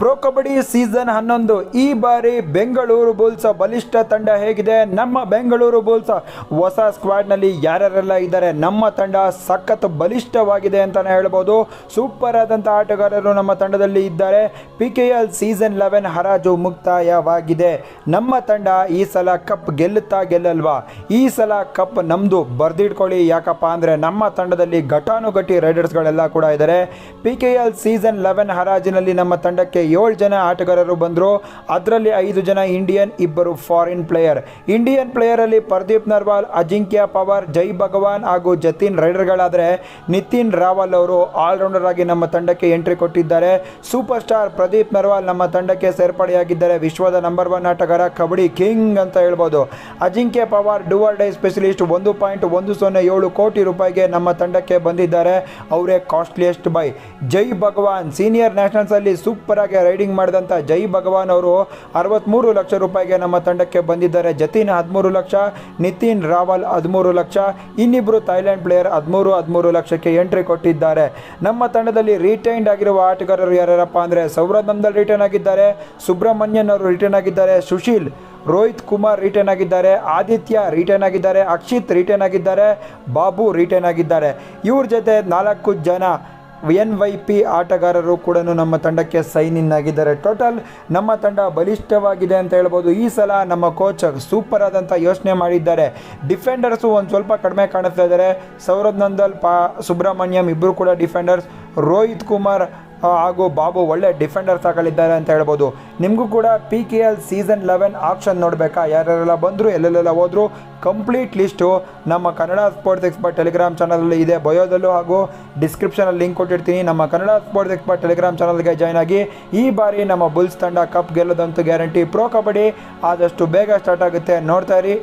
Pro kabaddi season 11 ಈ ಬಾರಿ Bengaluru Bulls ಬಲಿಷ್ಠ ತಂಡ ಹೇಗಿದೆ? ನಮ್ಮ ಬೆಂಗಳೂರು ಬುಲ್ಸ್ ಹೊಸ ಸ್ಕ್ವಾಡ್ನಲ್ಲಿ ಯಾರ್ಯಾರೆಲ್ಲ ಇದ್ದಾರೆ? ನಮ್ಮ ತಂಡ ಸಖತ್ ಬಲಿಷ್ಠವಾಗಿದೆ ಅಂತಲೇ ಹೇಳ್ಬೋದು. ಸೂಪರ್ ಆದಂಥ ಆಟಗಾರರು ನಮ್ಮ ತಂಡದಲ್ಲಿ ಇದ್ದಾರೆ. PKL ಸೀಸನ್ 11 ಹರಾಜು ಮುಕ್ತಾಯವಾಗಿದೆ. ನಮ್ಮ ತಂಡ ಈ ಸಲ ಕಪ್ ಗೆಲ್ಲುತ್ತಾ ಗೆಲ್ಲಲ್ವಾ? ಈ ಸಲ ಕಪ್ ನಮ್ಮದು, ಬರ್ದಿಟ್ಕೊಳ್ಳಿ. ಯಾಕಪ್ಪ ಅಂದರೆ ನಮ್ಮ ತಂಡದಲ್ಲಿ ಘಟಾನುಘಟಿ ರೈಡರ್ಸ್ಗಳೆಲ್ಲ ಕೂಡ ಇದ್ದಾರೆ. PKL ಸೀಸನ್ 11 ಹರಾಜಿನಲ್ಲಿ ನಮ್ಮ ತಂಡಕ್ಕೆ 7 ಜನ ಆಟಗಾರರು ಬಂದರು. ಅದರಲ್ಲಿ 5 ಜನ ಇಂಡಿಯನ್, 2 ಫಾರಿನ್ ಪ್ಲೇಯರ್. ಇಂಡಿಯನ್ ಪ್ಲೇಯರಲ್ಲಿ ಪ್ರದೀಪ್ ನರ್ವಾಲ್, ಅಜಿಂಕ್ಯ ಪವಾರ್, ಜೈ ಭಗವಾನ್ ಹಾಗೂ ಜತಿನ್ ರೈಡರ್ಗಳಾದರೆ, ನಿತಿನ್ ರಾವಲ್ ಅವರು ಆಲ್ರೌಂಡರ್ ಆಗಿ ನಮ್ಮ ತಂಡಕ್ಕೆ ಎಂಟ್ರಿ ಕೊಟ್ಟಿದ್ದಾರೆ. ಸೂಪರ್ ಸ್ಟಾರ್ ಪ್ರದೀಪ್ ನರ್ವಾಲ್ ನಮ್ಮ ತಂಡಕ್ಕೆ ಸೇರ್ಪಡೆಯಾಗಿದ್ದಾರೆ. ವಿಶ್ವದ ನಂಬರ್ 1 ಆಟಗಾರ, ಕಬಡ್ಡಿ ಕಿಂಗ್ ಅಂತ ಹೇಳ್ಬೋದು. Ajinkya Pawar do or die specialist, 1.107 crore ರೂಪಾಯಿಗೆ ನಮ್ಮ ತಂಡಕ್ಕೆ ಬಂದಿದ್ದಾರೆ. ಅವರೇ costliest buy. Jai Bhagwan senior ನ್ಯಾಷನಲ್ಸಲ್ಲಿ ಸೂಪರ್ ಆಗಿ ರೈಡಿಂಗ್ ಮಾಡಿದಂಥ ಜೈ ಭಗವಾನ್ ಅವರು 63 ಲಕ್ಷ ರೂಪಾಯಿಗೆ ನಮ್ಮ ತಂಡಕ್ಕೆ ಬಂದಿದ್ದಾರೆ. ಜತಿನ್ 13 ಲಕ್ಷ, ನಿತಿನ್ ರಾವಲ್ 13 ಲಕ್ಷ, ಇನ್ನಿಬ್ಬರು ಥೈಲ್ಯಾಂಡ್ ಪ್ಲೇಯರ್ 13 ಲಕ್ಷಕ್ಕೆ ಎಂಟ್ರಿ ಕೊಟ್ಟಿದ್ದಾರೆ. ನಮ್ಮ ತಂಡದಲ್ಲಿ ರಿಟೈನ್ಡ್ ಆಗಿರುವ ಆಟಗಾರರು ಯಾರ್ಯಾರಪ್ಪ ಅಂದರೆ, ಸೌರವ್ ನಂದಲ್ ರಿಟರ್ನ್ ಆಗಿದ್ದಾರೆ, ಸುಬ್ರಹ್ಮಣ್ಯನ್ ಅವರು ರಿಟರ್ನ್ ಆಗಿದ್ದಾರೆ, ಸುಶೀಲ್, ರೋಹಿತ್ ಕುಮಾರ್ ರಿಟರ್ನ್ ಆಗಿದ್ದಾರೆ, ಆದಿತ್ಯ ರಿಟರ್ನ್ ಆಗಿದ್ದಾರೆ, ಅಕ್ಷಿತ್ ರಿಟರ್ನ್ ಆಗಿದ್ದಾರೆ, ಬಾಬು ರಿಟರ್ನ್ ಆಗಿದ್ದಾರೆ. ಇವ್ರ ಜೊತೆ 4 ಜನ NYP ಆಟಗಾರರು ಕೂಡ ನಮ್ಮ ತಂಡಕ್ಕೆ ಸೈನ್ ಇನ್ ಆಗಿದ್ದಾರೆ. ಟೋಟಲ್ ನಮ್ಮ ತಂಡ ಬಲಿಷ್ಠವಾಗಿದೆ ಅಂತ ಹೇಳ್ಬೋದು. ಈ ಸಲ ನಮ್ಮ ಕೋಚ್ ಸೂಪರ್ ಆದಂಥ ಯೋಚನೆ ಮಾಡಿದ್ದಾರೆ. ಡಿಫೆಂಡರ್ಸು ಒಂದು ಸ್ವಲ್ಪ ಕಡಿಮೆ ಕಾಣಿಸ್ತಾ ಇದ್ದಾರೆ. ಸೌರವ್ ನಂದಲ್, ಸುಬ್ರಹ್ಮಣ್ಯಂ ಇಬ್ಬರು ಕೂಡ ಡಿಫೆಂಡರ್ಸ್. ರೋಹಿತ್ ಕುಮಾರ್ ಹಾಗೂ ಬಾಬು ಒಳ್ಳೆ ಡಿಫೆಂಡರ್ಸ್ ಹಾಕಲಿದ್ದಾರೆ ಅಂತ ಹೇಳ್ಬೋದು. ನಿಮಗೂ ಕೂಡ PKL ಸೀಸನ್ 11 ಆಕ್ಷನ್ ನೋಡಬೇಕಾ? ಯಾರ್ಯಾರೆಲ್ಲ ಬಂದರು, ಎಲ್ಲೆಲ್ಲೆಲ್ಲ ಹೋದರು, ಕಂಪ್ಲೀಟ್ ಲಿಸ್ಟು ನಮ್ಮ ಕನ್ನಡ ಸ್ಪೋರ್ಟ್ಸ್ ಎಕ್ಸ್ಪರ್ಟ್ ಟೆಲಿಗ್ರಾಮ್ ಚಾನಲಲ್ಲಿ ಇದೆ. ಬಯೋದಲ್ಲೂ ಹಾಗೂ ಡಿಸ್ಕ್ರಿಪ್ಷನಲ್ಲಿ ಲಿಂಕ್ ಕೊಟ್ಟಿರ್ತೀನಿ. ನಮ್ಮ ಕನ್ನಡ ಸ್ಪೋರ್ಟ್ಸ್ ಎಕ್ಸ್ಪರ್ಟ್ ಟೆಲಿಗ್ರಾಮ್ ಚಾನಲ್ಗೆ ಜಾಯ್ನ್ ಆಗಿ. ಈ ಬಾರಿ ನಮ್ಮ ಬುಲ್ಸ್ ತಂಡ ಕಪ್ ಗೆಲ್ಲೋದಂತೂ ಗ್ಯಾರಂಟಿ. ಪ್ರೋ ಕಬಡ್ಡಿ ಆದಷ್ಟು ಬೇಗ ಸ್ಟಾರ್ಟ್ ಆಗುತ್ತೆ, ನೋಡ್ತಾ ಇರಿ.